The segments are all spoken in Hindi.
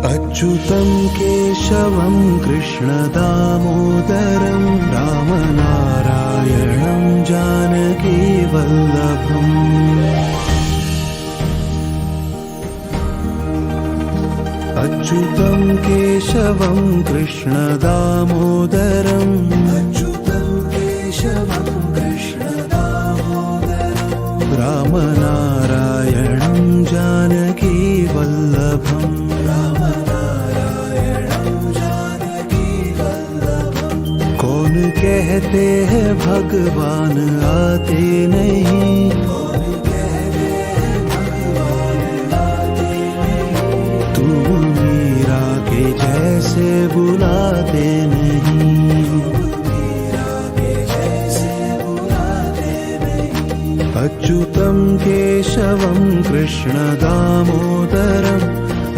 अच्युतं केशवं कृष्णदामोदरं रामनारायणं जानकीवल्लभम् अच्युतं केशवं कृष्णदामोदरं रामनारायणं जानकीवल्लभम् कौन कहते हैं भगवान आते नहीं, तुम मीरा के जैसे बुलाते नहीं। अच्युतं केशवं कृष्णदामोदरं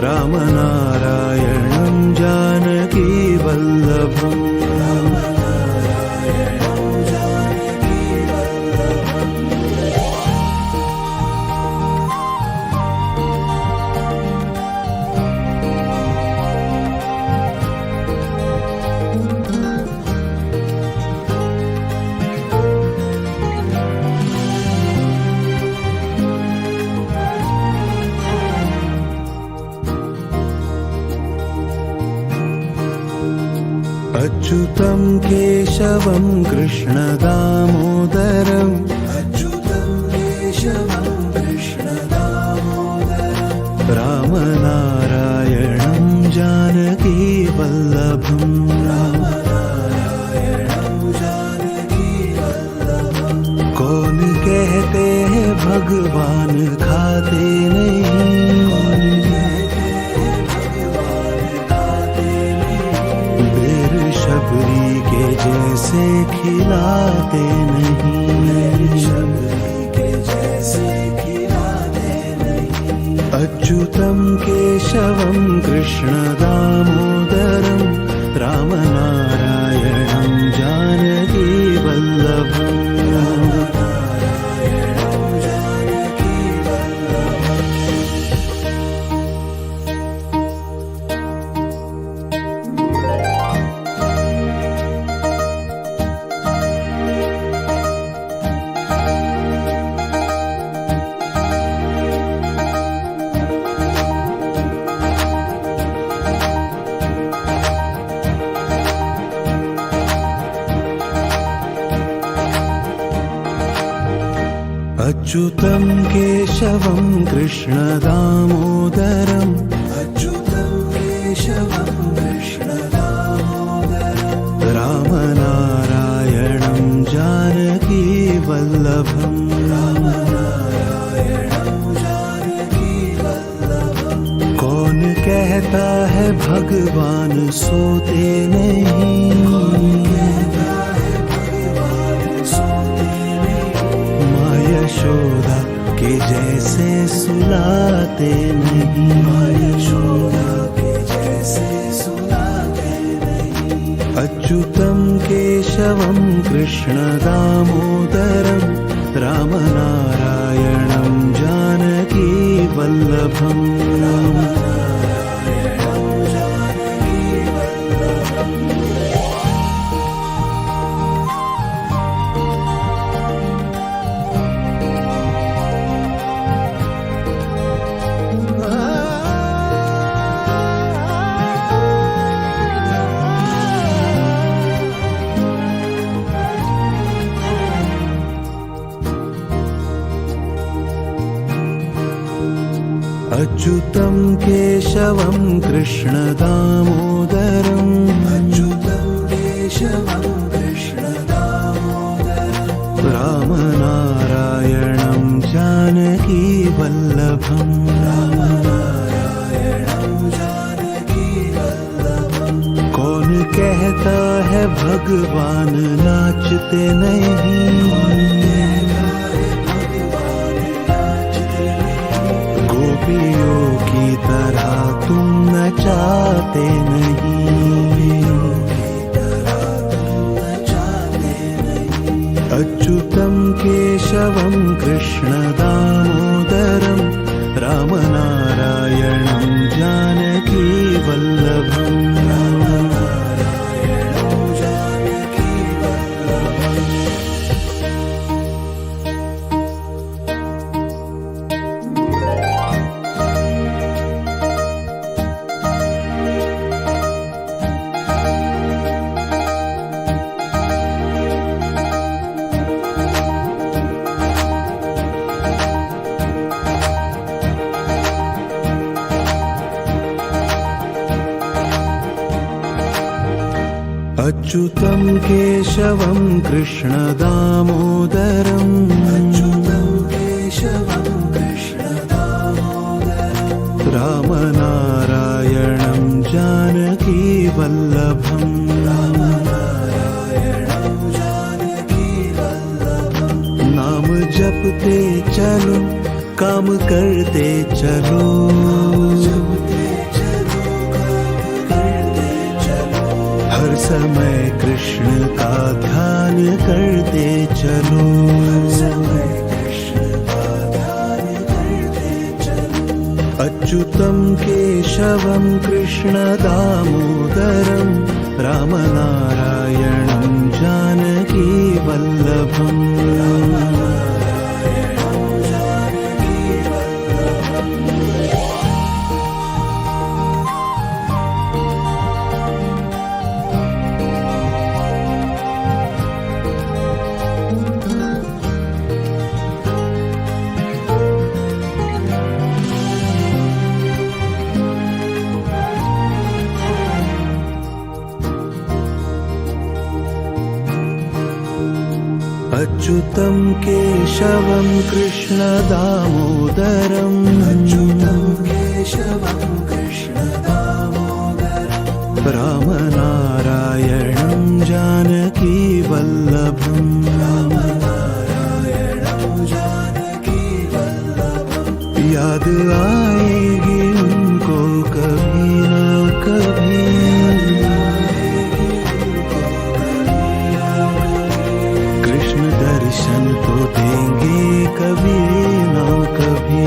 रामनारायणं जानकीवल्लभम् अच्युतं केशवं कृष्णदामोदरं रामनारायणं जानकीवल्लभम् कौन कहते हैं भगवान खाते नहीं, शबरी के जैसे खिलाते नहीं। अच्युतं केशवं कृष्णदामोदरं रामनारायणं जानकीवल्लभम् अच्युतं केशवं कृष्णदामोदरं रामनारायणं जानकीवल्लभम् कौन कहता है भगवान सोते नहीं, यशोदा के जैसे सुलाते नहीं, अच्युतं केशवं कृष्णदामोदरं रामनारायणं जानकीवल्लभम् अच्युतं केशवं कृष्णदामोदरं रामनारायणं जानकीवल्लभम् कौन कहता है भगवान नाचते नहीं, गोपियों की तरह तुम नचाते नहीं। अच्युतं केशवं कृष्णदामोदरं रामनारायणं जानकीवल्लभम् अच्युतं केशवं कृष्ण दामोदरं रामनारायणं जानकी वल्लभं नाम जपते चलो काम करते चलो हर समय कृष्ण का ध्यान करते चलो अच्युतं केशवं कृष्ण दामोदरं रामनारायणं जानकी वल्लभम् अच्युतं केशवं कृष्ण दामोदरं रामनारायणं जानकी वल्लभं याद आएगी उनको कभी ना कभी दर्शन तो देंगे कभी ना कभी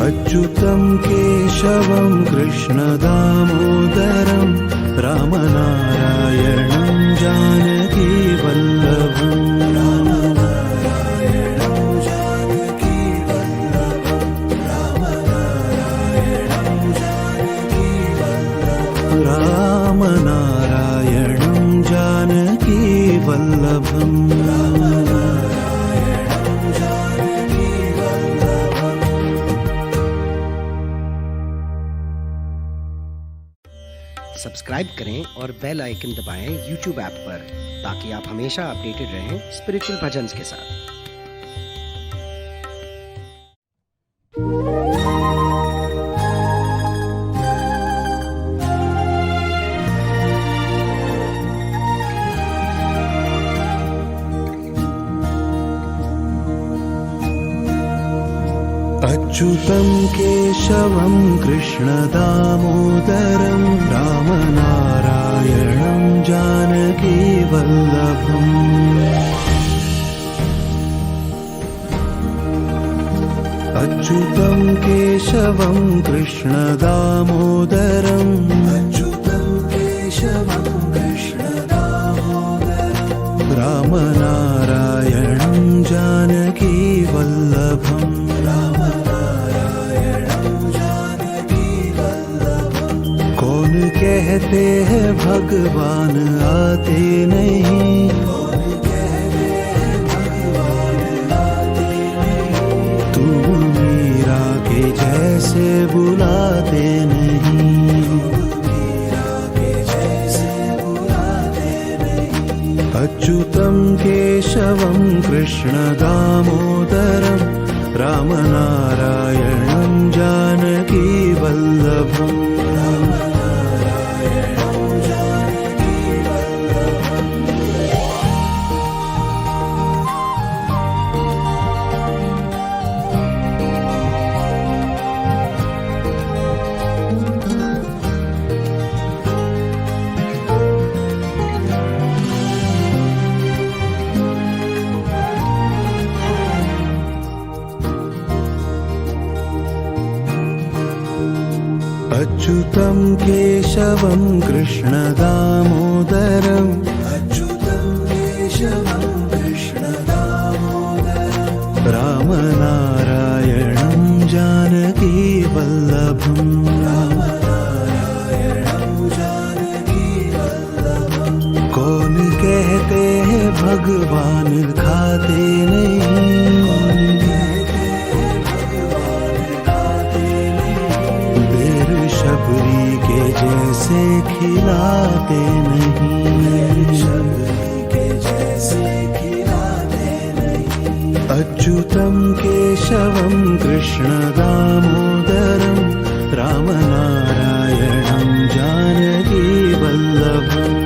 अच्युतं केशवं कृष्ण दामोदरं रामनारायणं जानकी वल्लभम् रामनारायणं जानकी वल्लभम् सब्सक्राइब करें और बेल आइकन दबाएं YouTube ऐप पर ताकि आप हमेशा अपडेटेड रहें स्पिरिचुअल भजन्स के साथ। अच्युतं केशवं कृष्ण दामोदरं रामनारायणं जानकी वल्लभम् अच्युतं केशवं कृष्ण दामोदरं रामनारायणं जानकी वल्लभम् कौन कहते हैं भगवान आते नहीं तुम मीरा के जैसे बुलाते नहीं अच्युतं केशवं कृष्ण दामोदरं रामनारायणं जानकी वल्लभम् अच्युतं केशवं कृष्ण दामोदरं रामनारायणं जानकी वल्लभम् कौन कहते हैं भगवान खाते नहीं बेर शब्द जैसे खिलाते नहीं, शबरी के जैसे खिलाते नहीं। अच्युतं केशवं कृष्ण दामोदरं रामनारायणं जानकी वल्लभम्।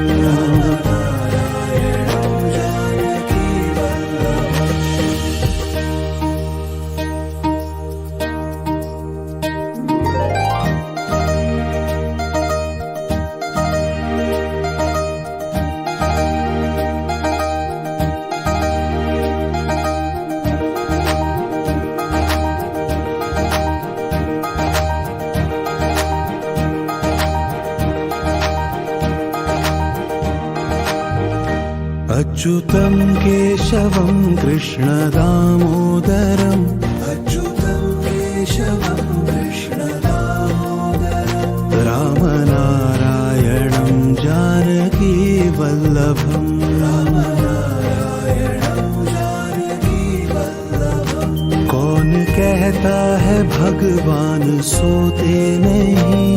अच्युतं केशवं कृष्ण दामोदरम्, अच्युतं केशवं कृष्ण दामोदरम् रामनारायणं जानकी वल्लभम्। रामनारायणं जानकी वल्लभम्। कौन कहता है भगवान सोते नहीं,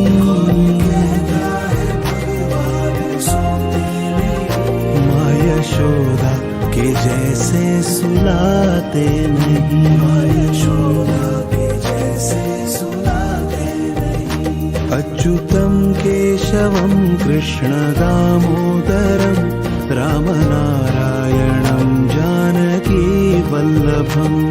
यशोदा के जैसे सुलाते नहीं, यशोदा के जैसे सुलाते नहीं। अच्युतं केशवं कृष्ण दामोदरं रामनारायणं जानकी वल्लभम्।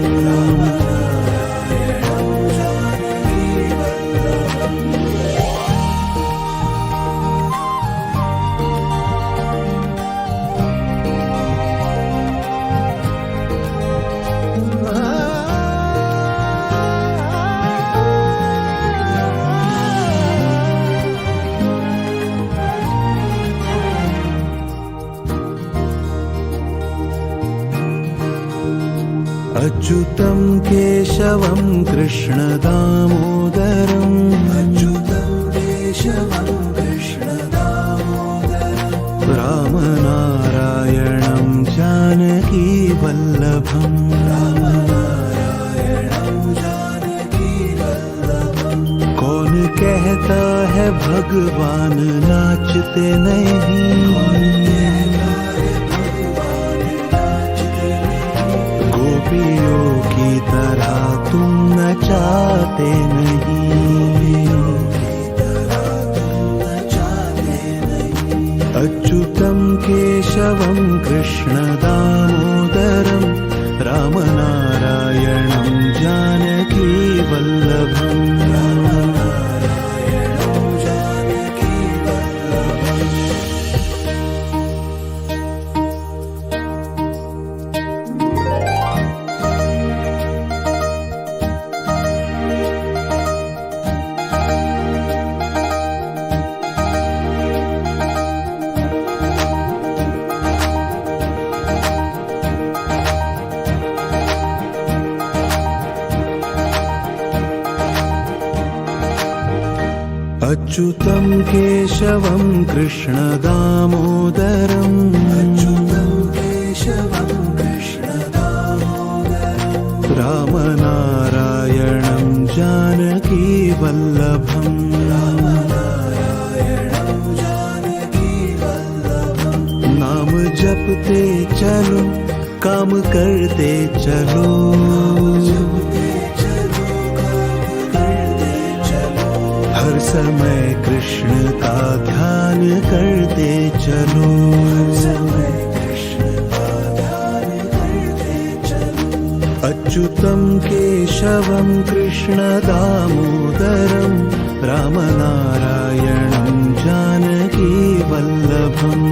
अच्युतं केशवं कृष्ण दामोदरम्, अच्युतं केशवं कृष्ण दामोदरम् रामनारायणं जानकी वल्लभम्। रामनारायणं जानकी वल्लभम्। कौन कहता है भगवान नाचते नहीं, गोपियों की तरह तुम नचाते नहीं, अच्युतं केशवं कृष्ण दामोदरं रामनारायणं जानकी वल्लभम्। अच्युतं केशवं कृष्ण दामोदरम्, अच्युतं केशवं कृष्ण दामोदरम् रामनारायणं जानकी वल्लभम्। रामनारायणं जानकी वल्लभम्। नाम जपते चलो काम करते चलो, हर समय कृष्ण का ध्यान करते चलो, हर समय कृष्ण का ध्यान करते चलो। अच्युतं केशवं कृष्ण दामोदरं रामनारायणं जानकी वल्लभम्।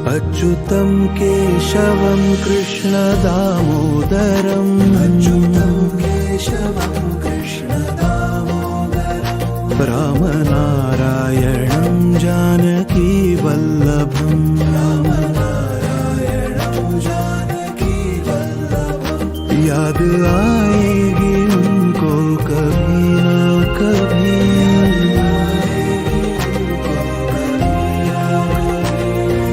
अच्युतं केशवं कृष्ण दामोदरम्, अच्युतं केशवं कृष्ण दामोदरम् रामनारायणं जानकी कभी।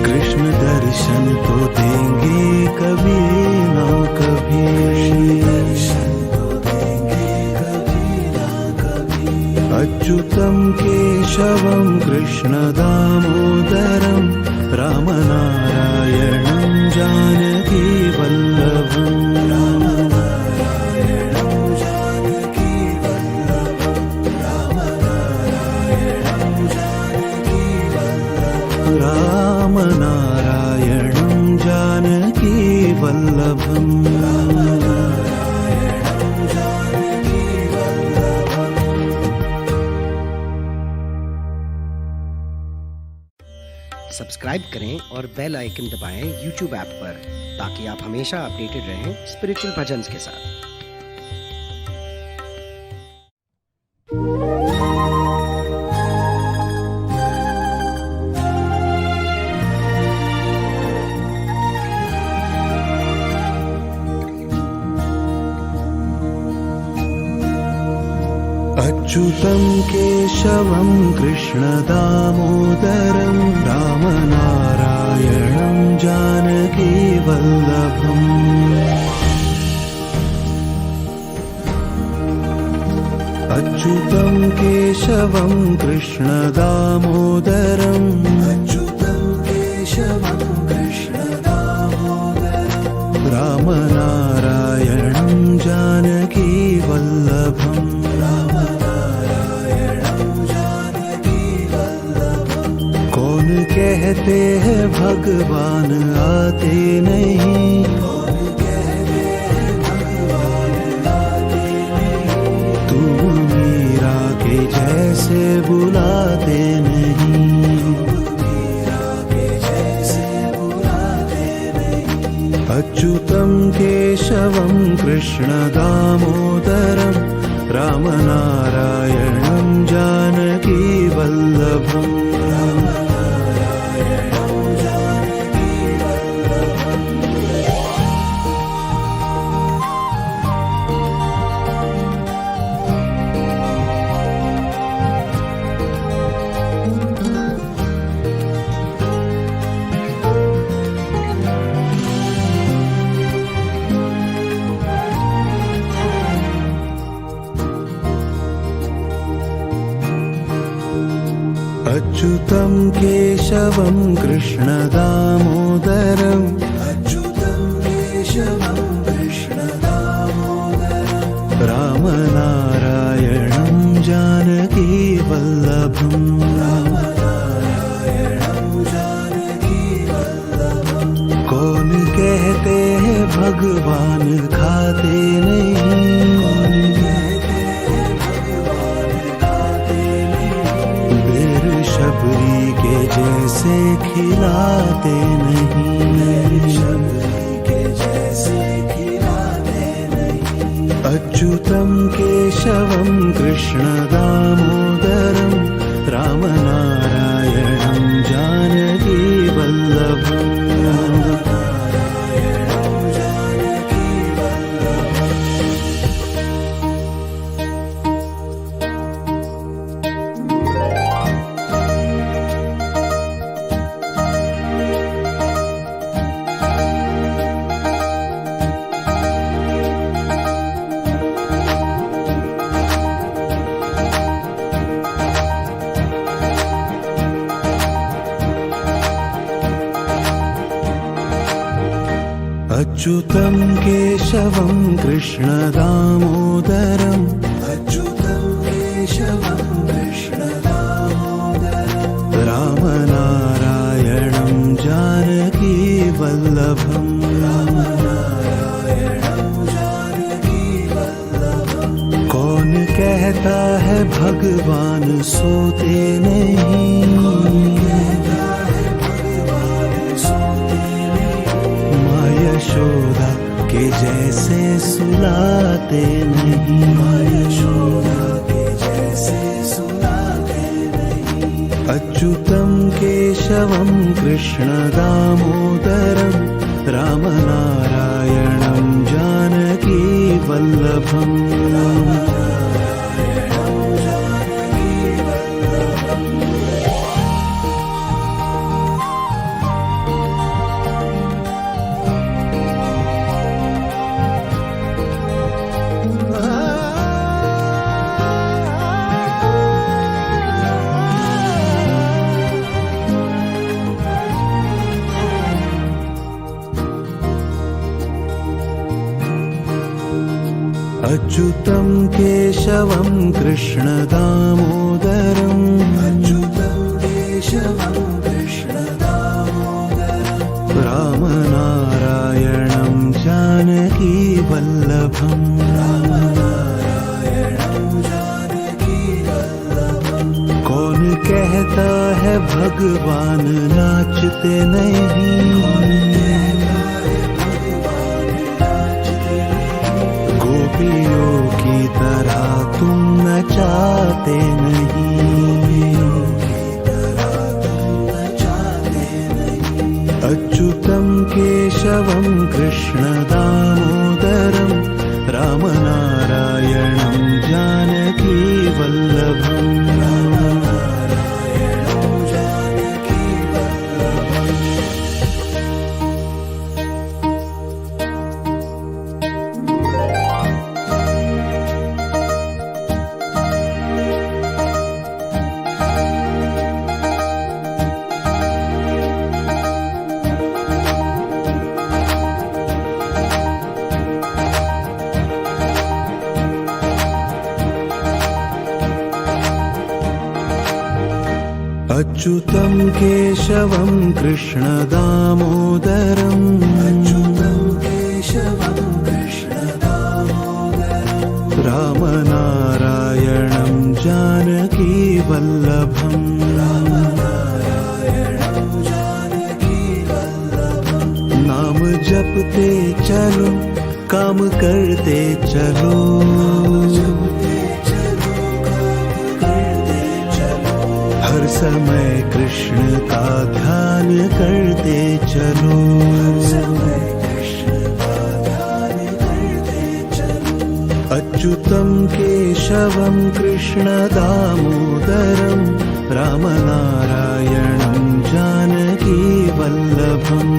कृष्ण दर्शन तो देंगे कभी ना कभी। अच्युतं केशवं कृष्ण दामोदरं रामनारायणं जानकी वल्लभम्। रामनारायणं जानकी वल्लभम्। सब्सक्राइब करें और बेल आइकन दबाएं YouTube ऐप पर, ताकि आप हमेशा अपडेटेड रहें स्पिरिचुअल भजन्स के साथ। अच्युतं केशवं कृष्ण दामोदरं रामनारायणं जानकी वल्लभम्। अच्युतं केशवं कृष्ण दामोदरं रामनारायणं जानकी वल्लभम्। कहते हैं भगवान आते नहीं, तुम मीरा के जैसे बुलाते नहीं। अच्युतं केशवं कृष्ण दामोदरं रामनारायणं जानकी वल्लभम्। अच्युतं केशवं कृष्ण दामोदरं रामनारायणं जानकी वल्लभम्। कौन कहते हैं भगवान खाते नहीं, शबरी के जैसे खिलाते नहीं। अच्युतं केशवं कृष्ण दामोदरं रामनारायणं जानकी वल्लभम्। अच्युतं केशवं कृष्ण दामोदरं रामनारायणं जानकी वल्लभम्। कौन कहता है भगवान सोते नहीं, यशोदा के जैसे सुलाते नहीं। अच्युतं केशवं कृष्ण दामोदरं रामनारायणं जानकी वल्लभम्। केशवं कृष्ण दामोदरम् अच्युतं केशवं कृष्ण दामोदरम् रामनारायणं जानकी वल्लभम् कौन कहता है भगवान नाचते नहीं, गोपियों की तरह तुम नचाते नहीं। अच्युतं केशवं कृष्ण दामोदरम् रामनारायणं जानकी वल्लभम् अच्युतं केशवं कृष्ण दामोदरम् अच्युतं केशवं कृष्ण दामोदरम् रामनारायणं जानकी वल्लभम् नाम जपते चलो काम करते चलो, हर समय कृष्ण का ध्यान करते चलो। अच्युतं केशवं कृष्ण दामोदरम् रामनारायणं जानकी वल्लभम्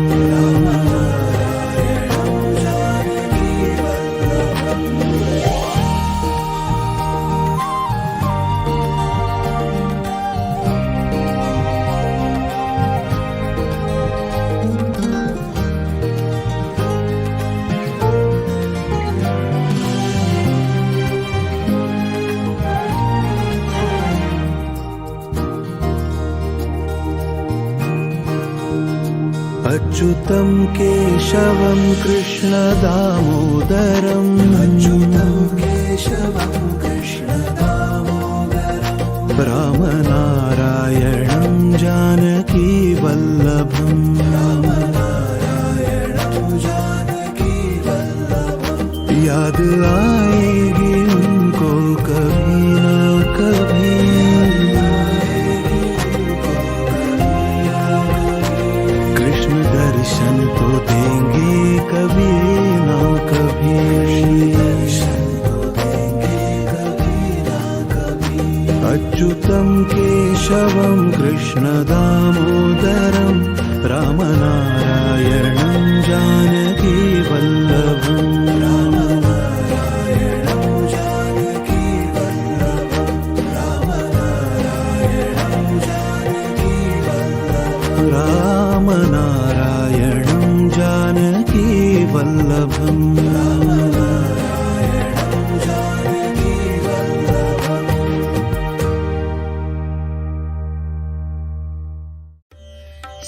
अच्युतं केशवं कृष्ण दामोदरम् अच्युतं केशवं कृष्ण दामोदरम् रामनारायणं जानकी वल्लभम् याद आएगी उनको कभी ना कभी, दर्शन तो देंगे कभी ना कभी। अच्युतं केशवं कृष्ण दामोदरम् रामनारायणं जानकी वल्लभम् रामनारायणं जानकी वल्लभम्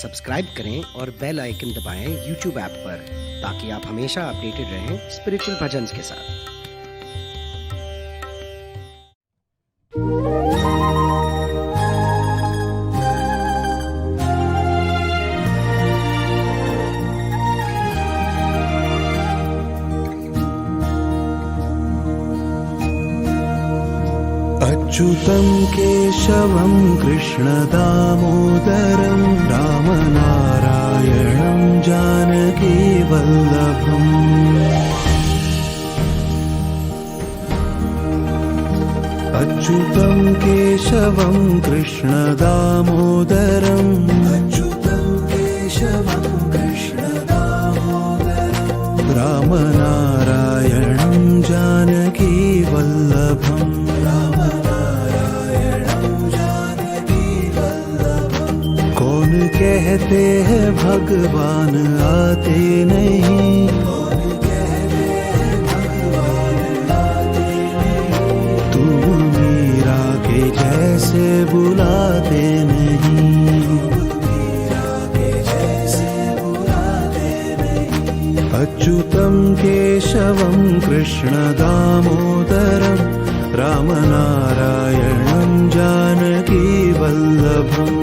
सब्सक्राइब करें और बेल आइकन दबाएं YouTube ऐप पर, ताकि आप हमेशा अपडेटेड रहें स्पिरिचुअल भजन्स के साथ। अच्युतं केशवं कृष्ण दामोदरम् रामनारायणं जानकी वल्लभम् अच्युतं केशवं कृष्ण दामोदरम् अच्युतं केशवं कृष्ण दामोदरम् रामनारायणं जानकी वल्लभम् कहते हैं भगवान आते नहीं, कृष्ण दामोदरं रामनारायणं जानकी वल्लभम्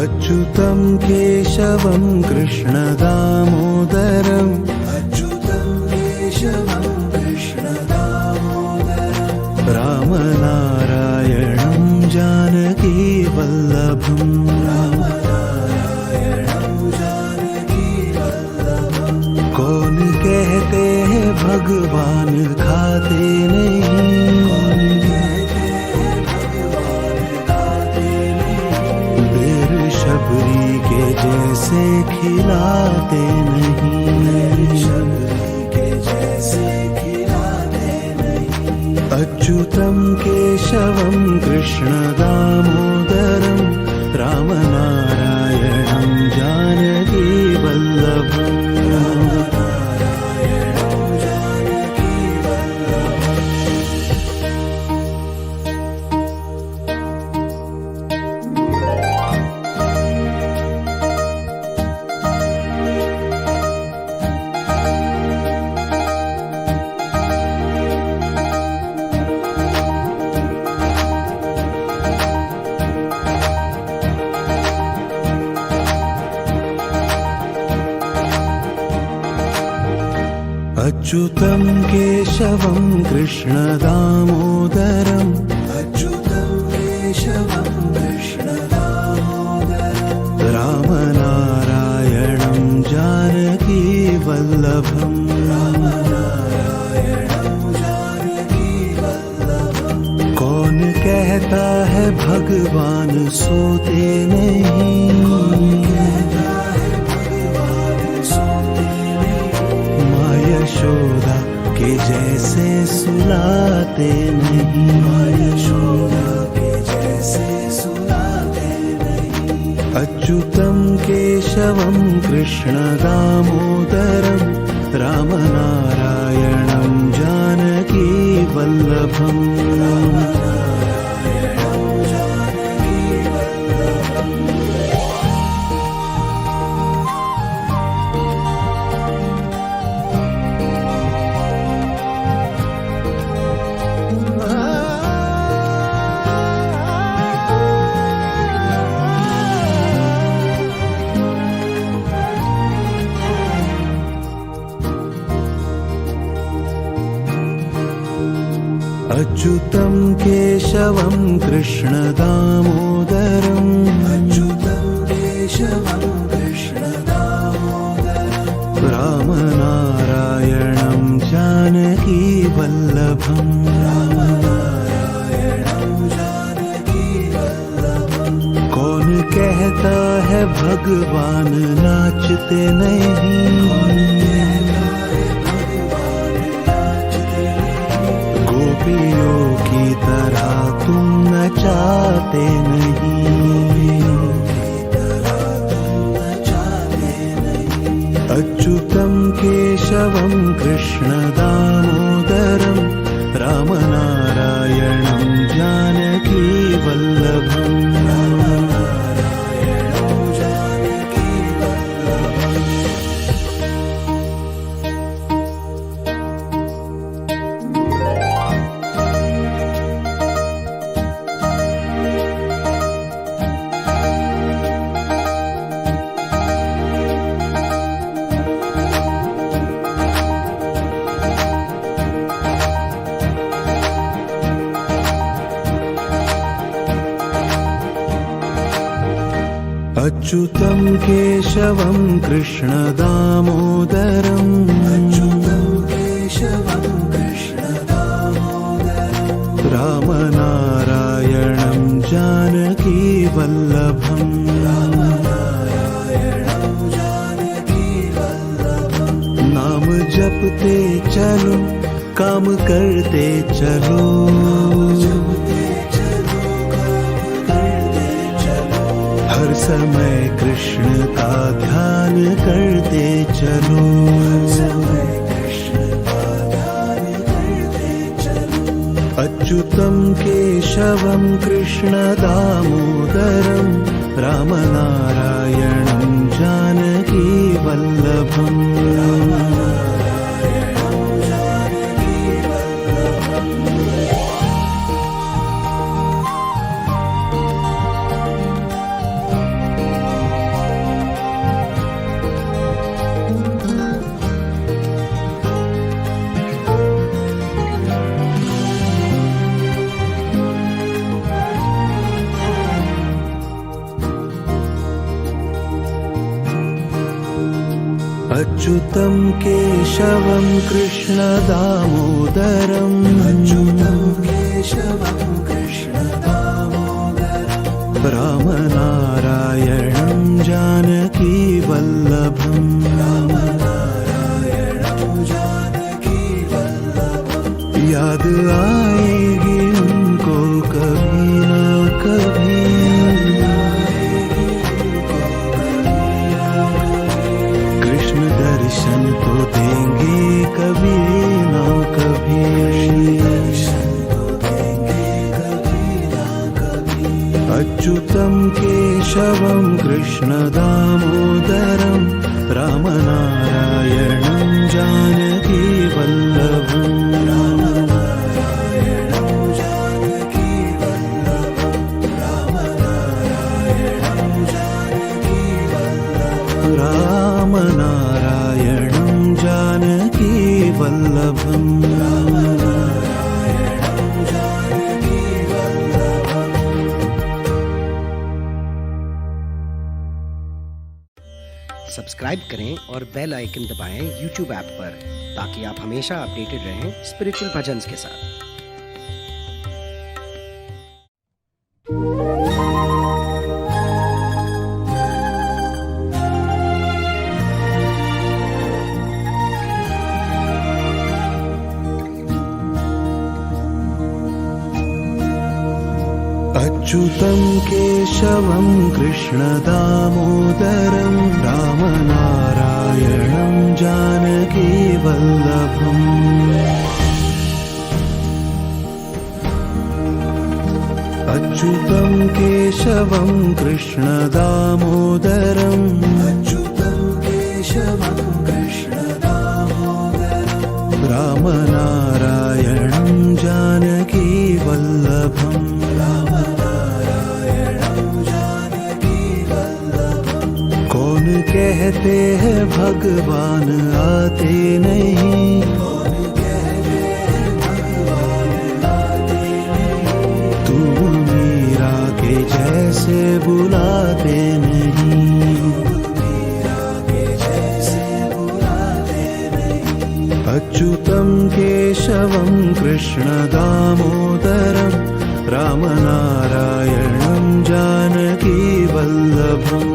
अच्युतं केशवं कृष्ण दामोदरम् अच्युतं केशवं कृष्ण दामोदरम् रामनारायणं जानकी वल्लभम् रामनारायणं जानकी वल्लभम् कौन कहते हैं भगवान खाते नहीं शबरी के जैसे खिलाते नहीं शबरी के जैसे खिलाते नहीं अच्युतं केशवं कृष्ण दामोदरं रामनारायणं जानकी वल्लभम् अच्युतं केशवं कृष्ण दामोदरम् अच्युतं केशवं कृष्ण दामोदरम् रामनारायणं जानकी वल्लभम् रामनारायणं जानकी वल्लभम् कौन कहता है भगवान सोते नहीं यशोदा के जैसे सुलाते नहीं यशोदा के जैसे सुलाते नहीं अच्युतं केशवं कृष्ण दामोदरं रामनारायणं जानकी वल्लभम् अच्युतं केशवं कृष्ण दामोदरम् अच्युतं केशवं कृष्ण दामोदरम् रामनारायणं जानकी वल्लभम् रामनारायणं जानकी वल्लभम् कौन कहता है भगवान नाचते नहीं गोपियों की तरह तुम नचाते नहीं अच्युतं केशवं कृष्ण दामोदरं रामनारायणं जानकी वल्लभम् अच्युतं केशवं कृष्ण दामोदरम् अच्युतं केशवं कृष्ण दामोदरम् रामनारायणं जानकी वल्लभम् रामनारायणं जानकी वल्लभम् नाम जपते चलो काम करते चलो, हर समय कृष्ण का ध्यान करते चलो, अच्युतं केशवं कृष्ण दामोदरं रामनारायणं जानकी वल्लभम्। अच्युतं केशवं कृष्ण दामोदरं, अच्युतं केशवं कृष्ण दामोदरं रामनारायणं जानकी वल्लभम्, रामनारायणं जानकी वल्लभम्। याद आएगी उनको कभी न कभी, दर्शन तो देंगे कभी ना कभी, अच्युतं केशवं कृष्ण दामोदरं रामनारायणं जानकी वल्लभम्, रामनारायणं जानकी वल्लभम्, रामनारायणं जानकी वल्लभम्, रामनारायणं जानकी वल्लभम्, रामनारायणं जानकी वल्लभम्। सब्सक्राइब करें और बेल आइकन दबाएं YouTube ऐप पर, ताकि आप हमेशा अपडेटेड रहें स्पिरिचुअल भजन्स के साथ। अच्युतं केशवं कृष्ण दामोदरं रामनारायणं जानकी वल्लभम्, अच्युतं केशवं कृष्ण दामोदरं, अच्युतं केशवं कृष्ण दामोदरं रामनारायणं जानकी वल्लभम्, कहते हैं भगवान आते नहीं, कौन कहते हैं भगवान आते नहीं, तू मीरा के जैसे बुलाते नहीं, मीरा के जैसे बुलाते नहीं, अच्युतं केशवं कृष्ण दामोदरं रामनारायणं जानकी वल्लभम्,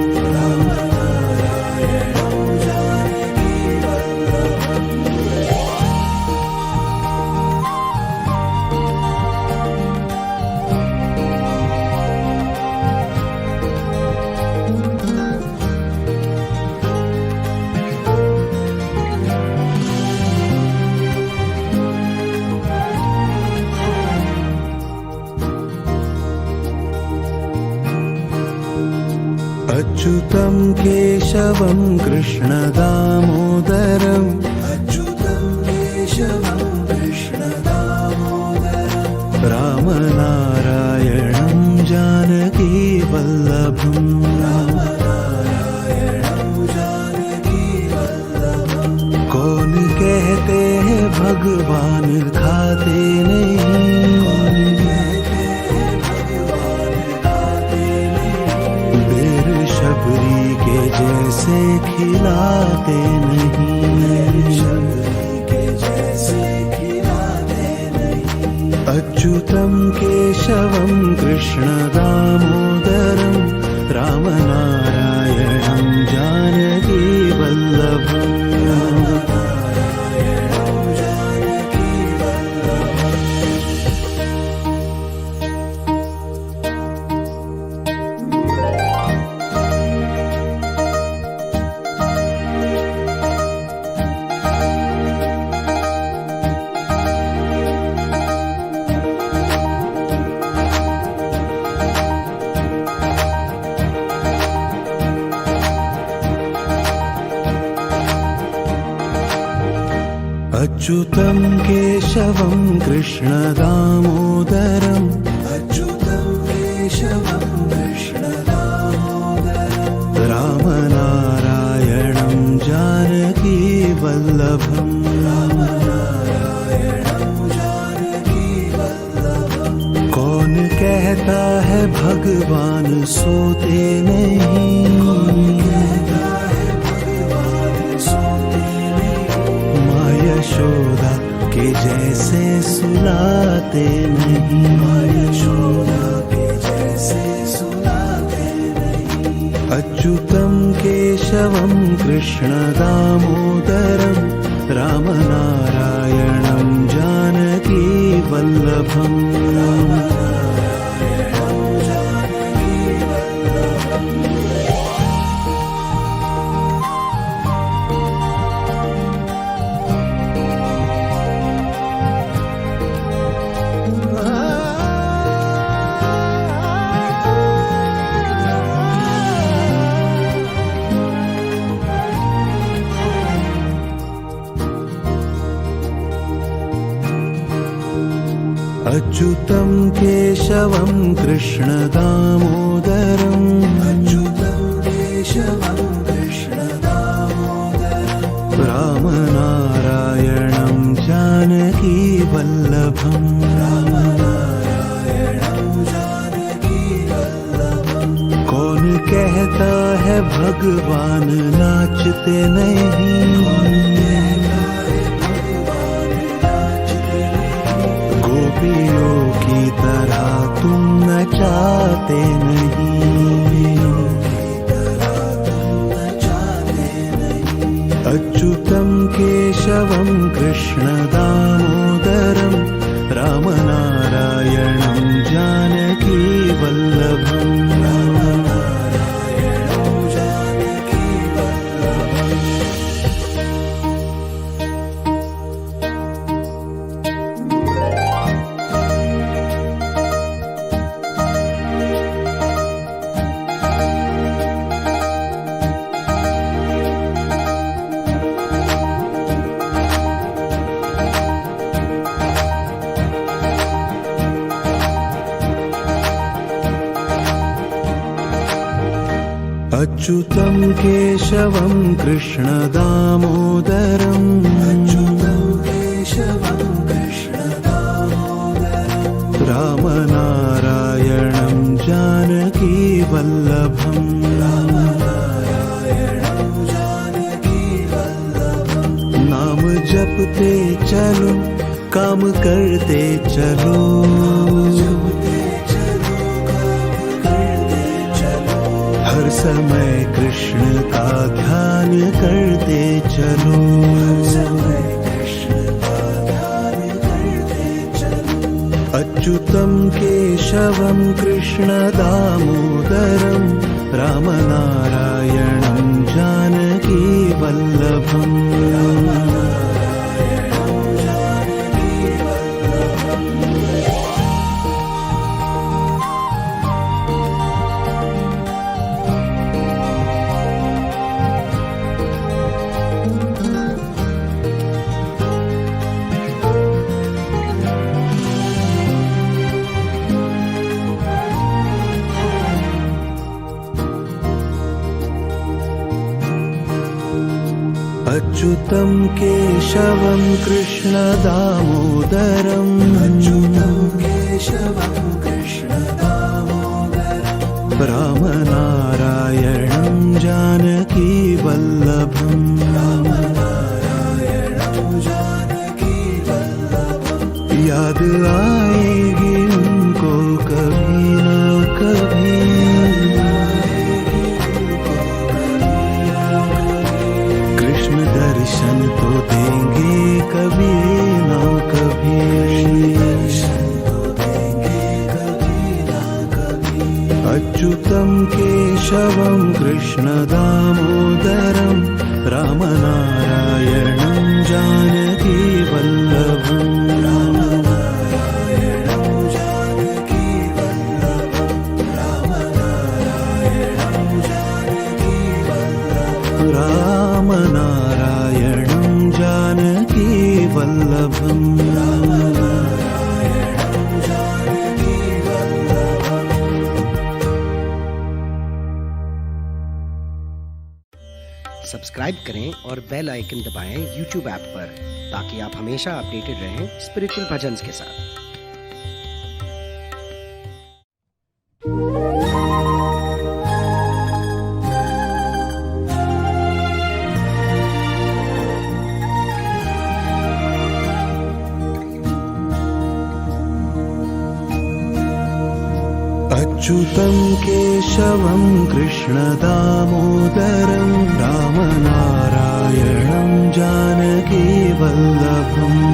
अच्युतं केशवं कृष्ण दामोदरं, अच्युतं केशवं कृष्ण दामोदरं रामनारायणं जानकी वल्लभम्, रामनारायणं जानकी वल्लभम्। कौन कहते हैं भगवान खाते नहीं, कौन कहते हैं भगवान खाते नहीं, बेर शबरी के जैसे खिलाते नहीं, शबरी के जैसे खिलाते नहीं, अच्युतं केशवं कृष्ण दामोदरं रामनारायणं जानकी वल्लभम्, रामनारायणं जानकी अच्युतं केशवं कृष्णदामोदरम् अच्युतं केशवं कृष्णदामोदरम् रामनारायणं जानकी वल्लभम् कौन कहता है भगवान सोते नहीं, माँ यशोदा के जैसे सुलाते नहीं, अच्युतं केशवं कृष्णदामोदरम् रामनारायणं जानकी वल्लभम् अच्युतं केशवं कृष्णदामोदरम् अच्युतं केशवं कृष्णदामोदरम् रामनारायणं जानकी वल्लभम् कौन कहता है भगवान नाचते नहीं, गोपियों की तरह तुम नचाते नहीं, अच्युतं केशवं कृष्णदामोदरम् रामनारायणं जानकी वल्लभम् अच्युतं केशवं कृष्णदामोदरम् अच्युतं केशवं कृष्णदामोदरम् रामनारायणं जानकी वल्लभम् नाम जपते चलो काम करते चलो, हर समय कृष्ण का ध्यान करते चलो, अच्युतं केशवं कृष्णदामोदरम् रामनारायणं जानकी वल्लभम् अच्युतं केशवं कृष्णदामोदरम् अच्युतं केशवं कृष्णदामोदरम् रामनारायणं जानकी वल्लभम् याद आएगी उनको कभी न कभी, दर्शन तो देंगे कभी ना कभी, अच्युतं केशवं कृष्णदामोदरम् रामनारायणं जानकी वल्लभम् रामनारायणं जानकी सब्सक्राइब करें और बेल आइकन दबाएं YouTube ऐप पर, ताकि आप हमेशा अपडेटेड रहें स्पिरिचुअल भजन्स के साथ। अच्युतं केशवं कृष्णदामोदरं रामनारायणं जानकीवल्लभम्।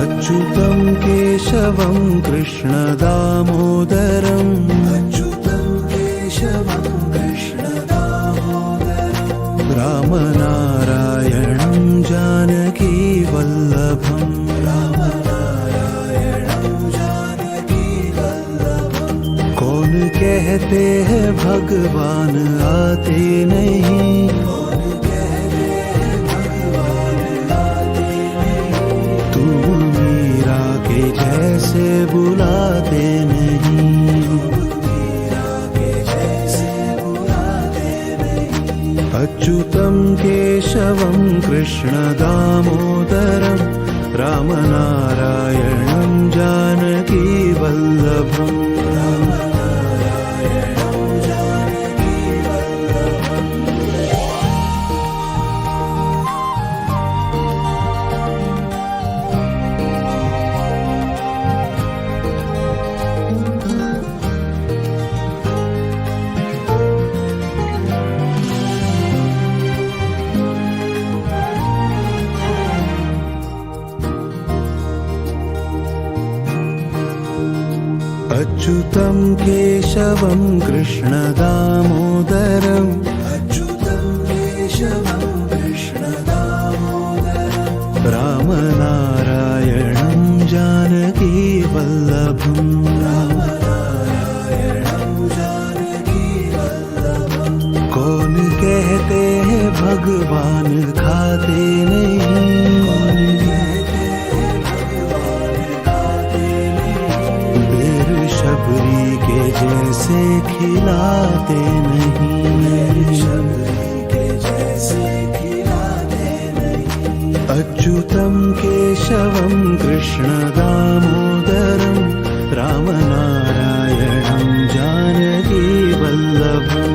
अच्युतं केशवं कृष्णदामोदरं रामनारायणं जानकीवल्लभम्। कौन कहते हैं भगवान आते नहीं, तुम मीरा के जैसे बुलाते नहीं। अच्युतं केशवं कृष्णदामोदरं रामनारायणं जानकीवल्लभम्। अच्युतं केशवं कृष्णदामोदरं रामनारायणं जानकीवल्लभम्। कौन कहते हैं भगवान खाते नहीं, शबरी के जैसे खिलाते नहीं। अच्युतं केशवं कृष्णदामोदरं रामनारायणं जानकीवल्लभम्।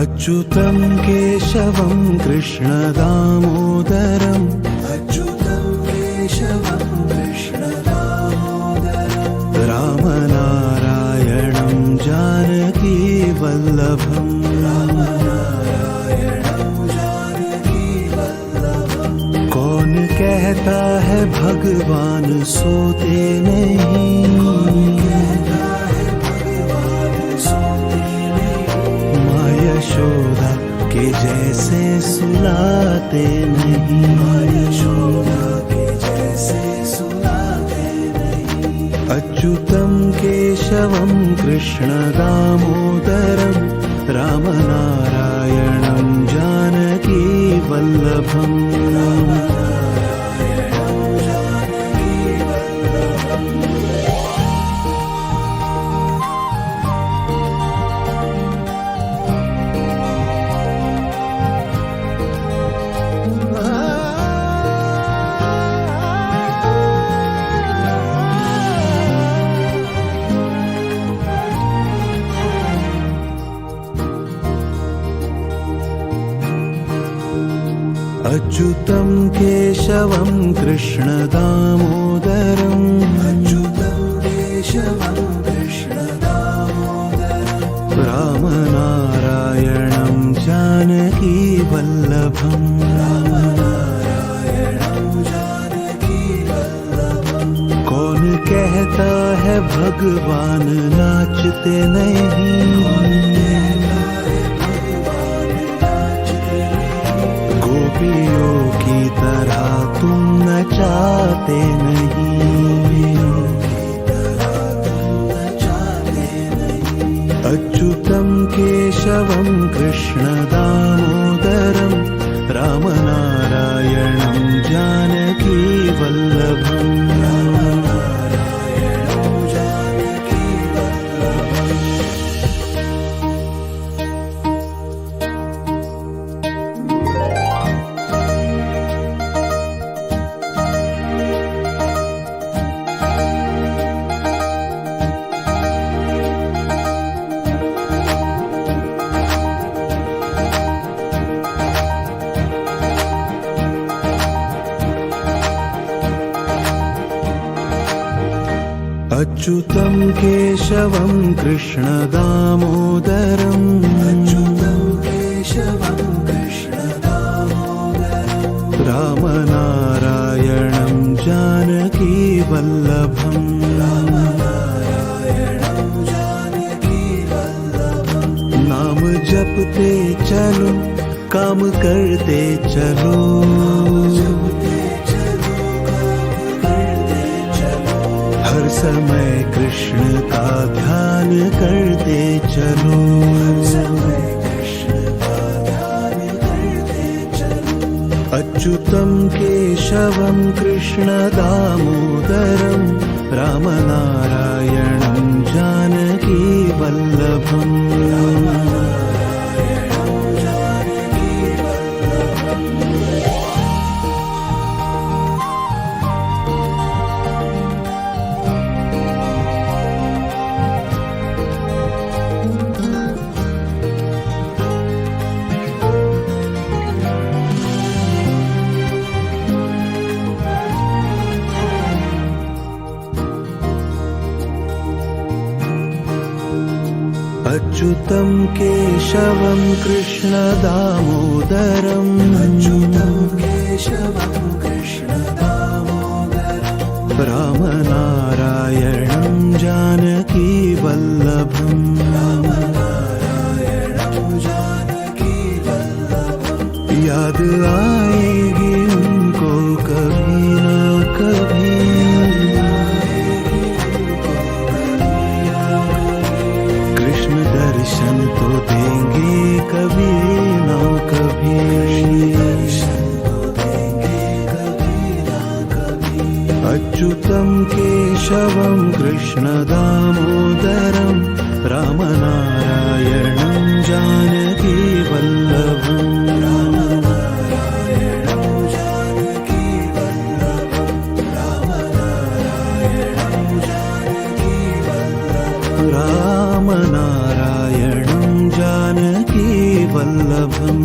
अच्युतं केशवं कृष्णदामोदरं रामनारायणं जानकीवल्लभम्। कौन कहता है भगवान सोते नहीं, यशोदा के जैसे सुलाते नहीं। अच्युतं केशवं कृष्णदामोदरं रामनारायणं जानकीवल्लभम्। अच्युतं केशवं कृष्णदामोदरं रामनारायणं जानकीवल्लभम्। कौन कहता है भगवान नाचते नहीं, गोपियों की तरह तुम नचाते नहीं। अच्युतम केशवम कृष्ण दामोदरम रामनारायणं जानकी वल्लभम्। अच्युतं केशवं कृष्ण दामोदरम्, रामनारायणं जानकी वल्लभम्। नाम जपते चलो काम करते चलो, हर समय कृष्ण का ध्यान करते चलो। अच्युतं केशवं कृष्ण दामोदरं रामनारायणं जानकी वल्लभम्। अच्युतं केशवं कृष्ण दामोदरं, रामनारायणं जानकी वल्लभम्। याद आएगी उनको कभी न कभी, दर्शन तो देंगे कभी ना कभी। अच्युतं केशवं कृष्ण दामोदरं रामनारायणं जानकी वल्लभम्। रामनारायणं जानकी वल्लभम्।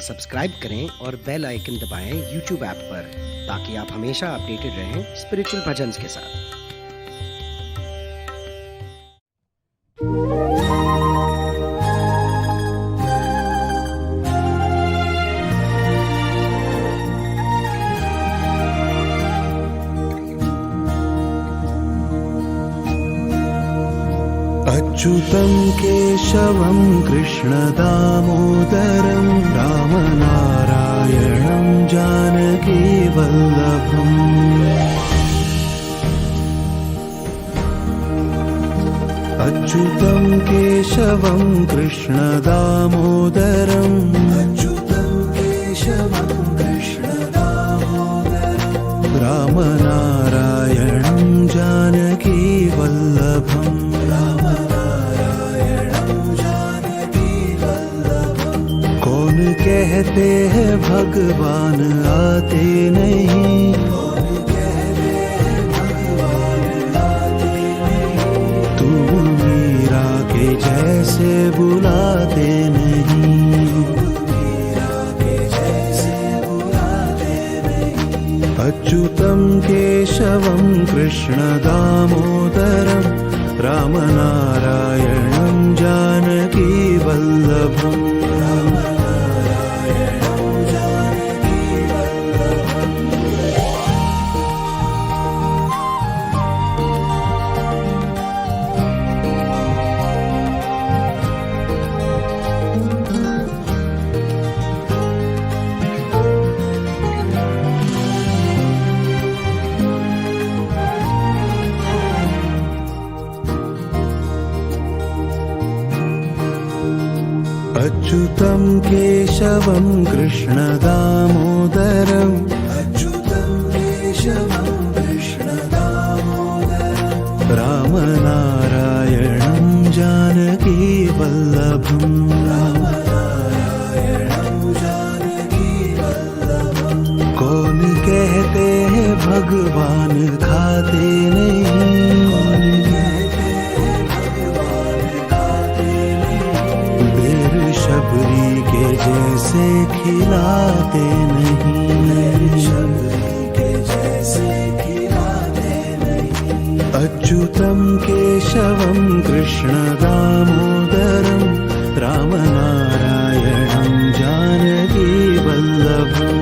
सब्सक्राइब करें और बेल आइकन दबाएं YouTube ऐप पर, ताकि आप हमेशा अपडेटेड रहें स्पिरिचुअल भजन्स के साथ। अच्युतं केशवं कृष्ण दामोदरं रामनारायणं जानकी वल्लभम्। अच्युतं केशवं कृष्ण दामोदरं, रामनारायणं जानकी वल्लभम्। कौन कहते हैं भगवान आते नहीं, तुम मीरा के जैसे बुलाते नहीं। अच्युतं केशवं कृष्ण दामोदरं रामनारायणं जानकी वल्लभम्। अच्युतं केशवं कृष्णदामोदरम् अच्युतं केशवं कृष्णदामोदरम् रामनारायणं जानकी वल्लभम् कौन कहते हैं भगवान खाते नहीं, बेर शबरी के जैसे खिलाते नहीं। अच्युतं केशवं कृष्णदामोदरं रामनारायणं जानकी वल्लभम्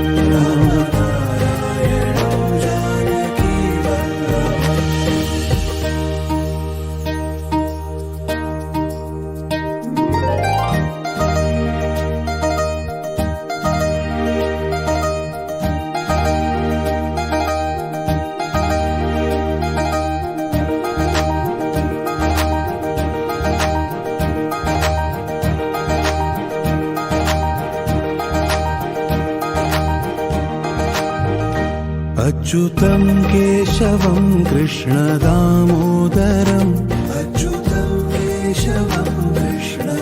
अच्युतं केशवं कृष्णदामोदरम् अच्युतं केशवं कृष्णदामोदरम्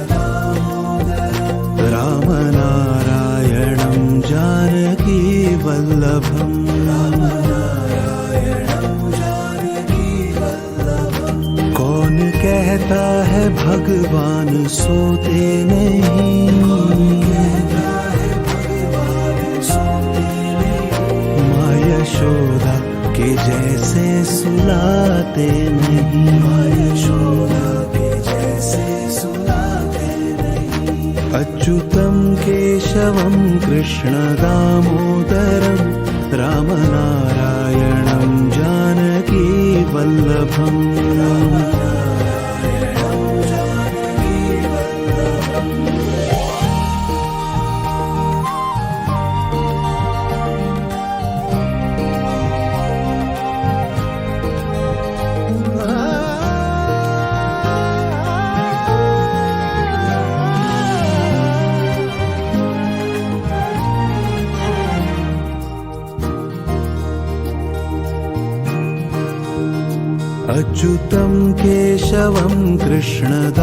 रामनारायणं जानकी वल्लभम् कौन कहता है भगवान सोते नहीं, यशोदा के जैसे सुलाते नहीं, यशोदा के जैसे सुलाते नहीं। अच्युतं केशवं कृष्णदामोदरं रामनारायणं जानकी वल्लभम् अच्युतं केशवं कृष्णदामोदरम्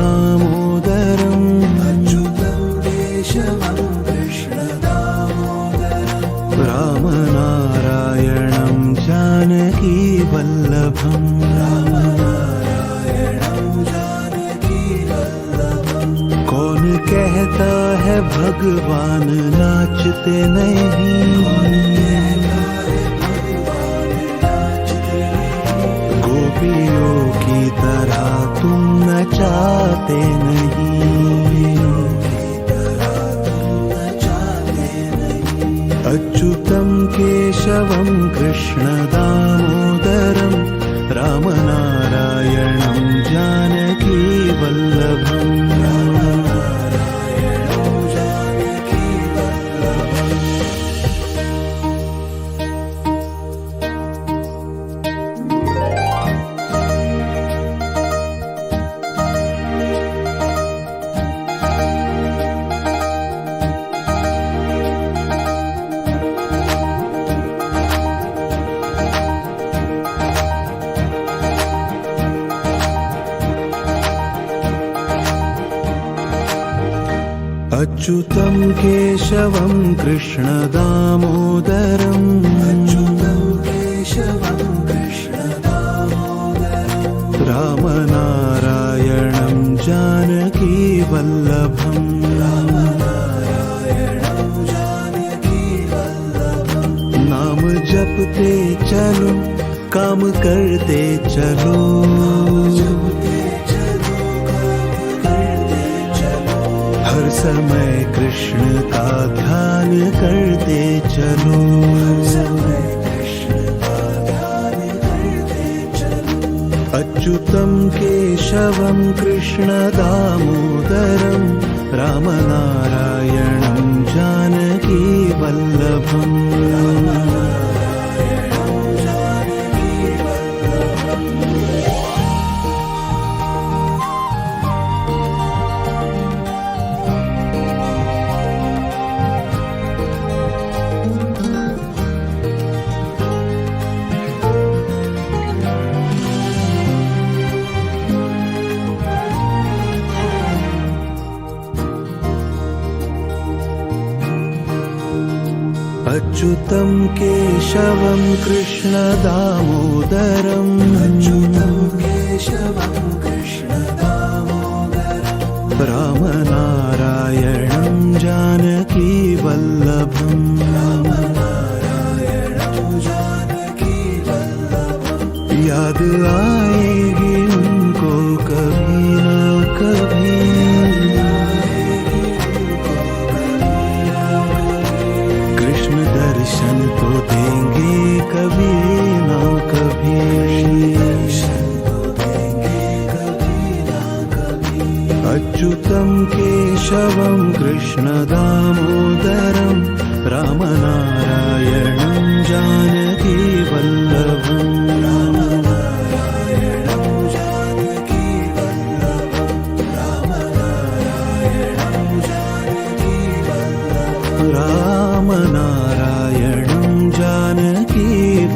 अच्युतं केशवं कृष्णदामोदरम् रामनारायणं जानकी वल्लभम् कौन कहता है भगवान नाचते नहीं, गोपियों की तरह तुम नचाते नहीं। अच्युतं केशवं कृष्णदामोदरं रामनारायणं जानकी वल्लभम् अच्युतं केशवं कृष्णदामोदरम् अच्युतं केशवं कृष्णदामोदरम् रामनारायणं जानकी वल्लभम् नाम जपते चलो काम करते चलो, हर समय कृष्ण का ध्यान करते चलो। अच्युतं केशवं कृष्णदामोदरं रामनारायणं जानकी वल्लभम् अच्युतं केशवं कृष्णदामोदरम् अच्युतं केशवं कृष्णदामोदरम् रामनारायणं जानकीवल्लभम् याद आएगी उनको कभी ना कभी कृष्ण दर्शन तो देंगे कभी ना कभी अच्युतं केशवं कृष्णदामोदरं रामनारायणं जानकीवल्लभम् रामनारायणं जानकीवल्लभम्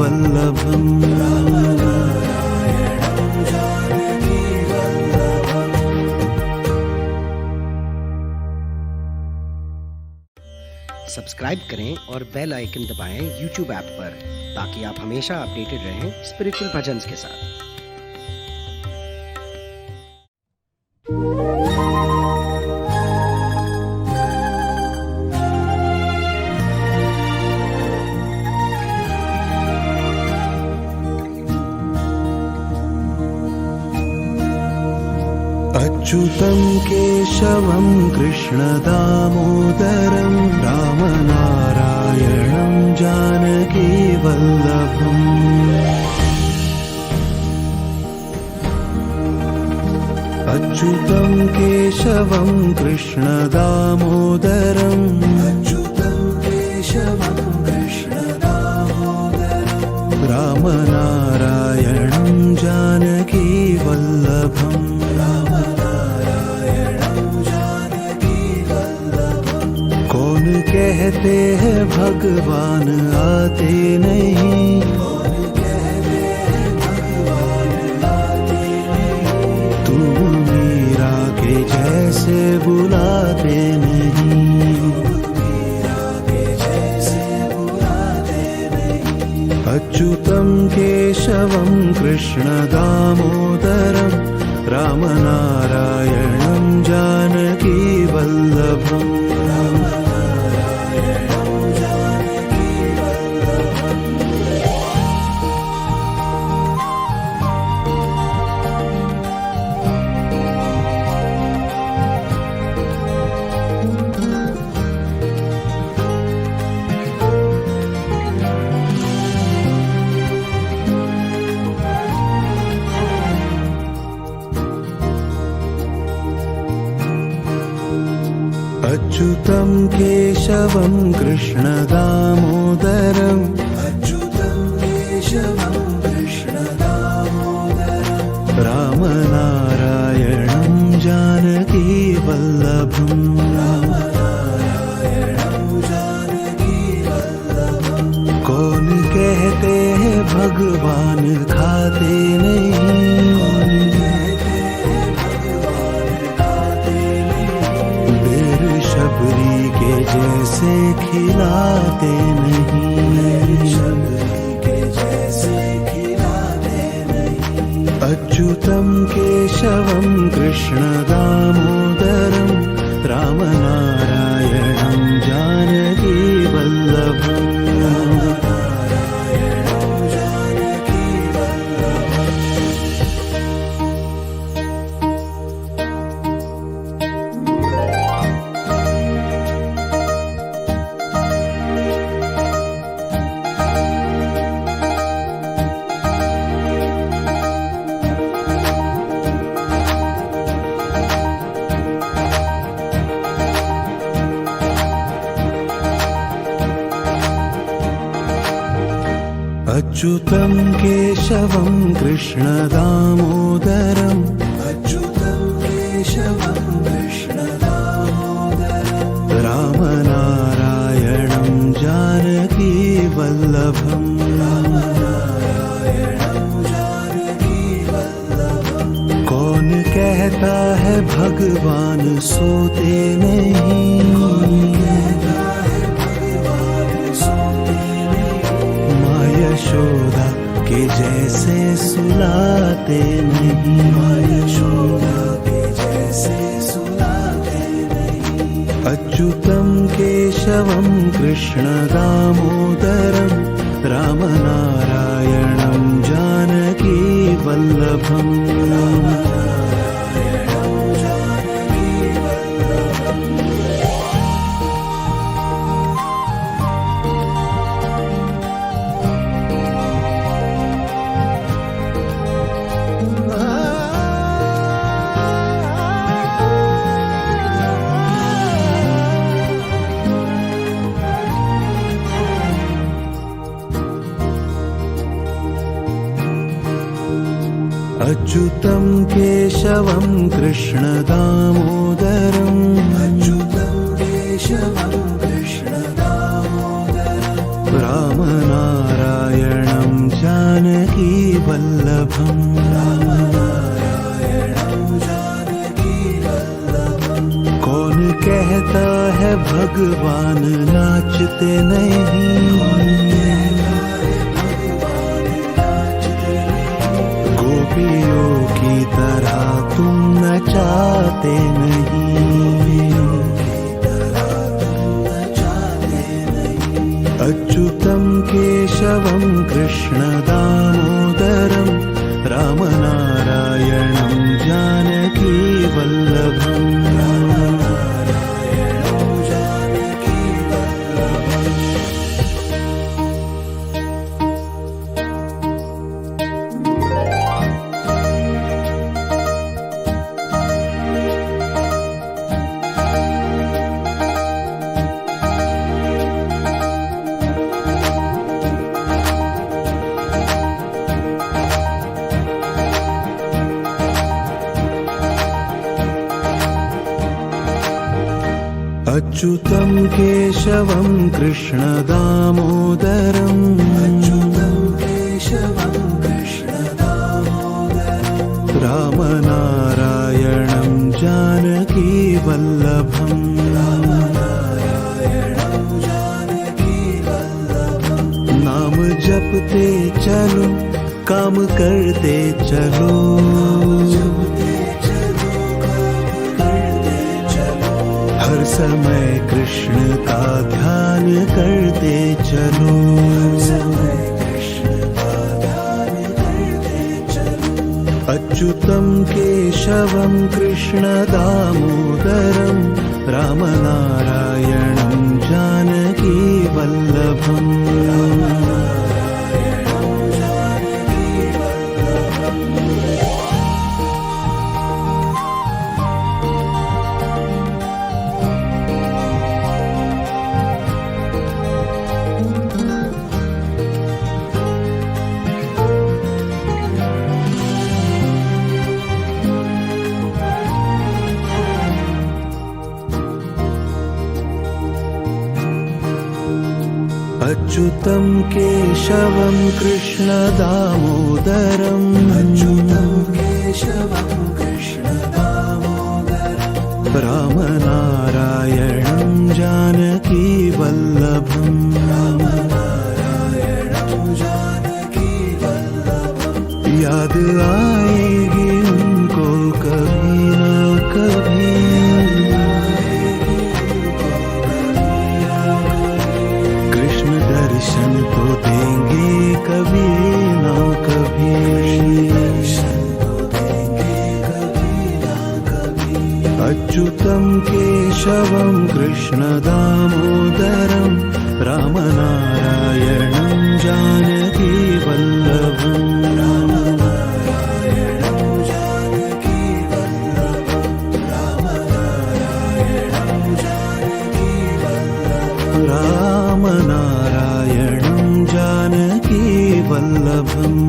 सब्सक्राइब करें और बेल आइकन दबाएं YouTube ऐप पर ताकि आप हमेशा अपडेटेड रहें स्पिरिचुअल भजन्स के साथ। अच्युतं केशवं कृष्णदामोदरं रामनारायणं जानकीवल्लभम् अच्युतं केशवं कृष्णदामोदरं अच्युतं केशवं कृष्णदामोदरं रामनारायणं जानकीवल्लभम् कहते हैं भगवान आते नहीं तुम मीरा के जैसे बुलाते नहीं अच्युतं केशवं कृष्णदामोदरं रामनारायणं जानकीवल्लभम् अच्युतं केशवं कृष्णदामोदरम् अच्युतं केशवं कृष्णदामोदरम् रामनारायणं जानकीवल्लभम् कौन कहते हैं भगवान खाते नहीं शबरी के जैसे खिलाते नहीं अच्युतं केशवं कृष्णदामोदरं रामनारायणं जानकीवल्लभम् अच्युतं केशवं कृष्णदामोदरम् अच्युतं केशवं कृष्णदामोदरम् रामनारायणं जानकीवल्लभम् कौन कहता है भगवान सोते नहीं यशोदा के जैसे सुलाते नहीं, माँ यशोदा के जैसे सुलाते नहीं। अच्युतं केशवं कृष्ण दामोदरं रामनारायणं जानकी वल्लभम्। अच्युतं केशवं कृष्ण दामोदरं, अच्युतं केशवं कृष्ण दामोदरं रामनारायणं जानकी वल्लभम्। रामनारायणं जानकी वल्लभम्। कौन कहता है भगवान नाचते नहीं, गोपियों की तरह तुम नचाते नहीं। अच्युतं केशवं कृष्ण दामोदरं रामनारायणं जानकी वल्लभम्। अच्युतं केशवं कृष्ण दामोदरं, अच्युतं केशवं कृष्ण दामोदरं रामनारायणं जानकी वल्लभम्। रामनारायणं जानकी वल्लभम्। नाम जपते चलो काम करते चलो, हर समय कृष्ण का ध्यान करते चलो। अच्युतं केशवं कृष्ण दामोदरं रामनारायणं जानकी वल्लभम्। अच्युतं केशवं कृष्ण दामोदरं, अच्युतं केशवं कृष्ण दामोदरं रामनारायणं जानकी वल्लभम्। रामनारायणं जानकी वल्लभम्। याद आएगी उनको कभी न कभी, दर्शन तो देंगे कभी ना कभी। अच्युतं केशवं कृष्ण दामोदरं रामनारायणं जानकी वल्लभम्। रामनारायणं जानकी वल्लभम्। रामनारायणं जानकी वल्लभम्। रामनारायणं जानकी वल्लभम्।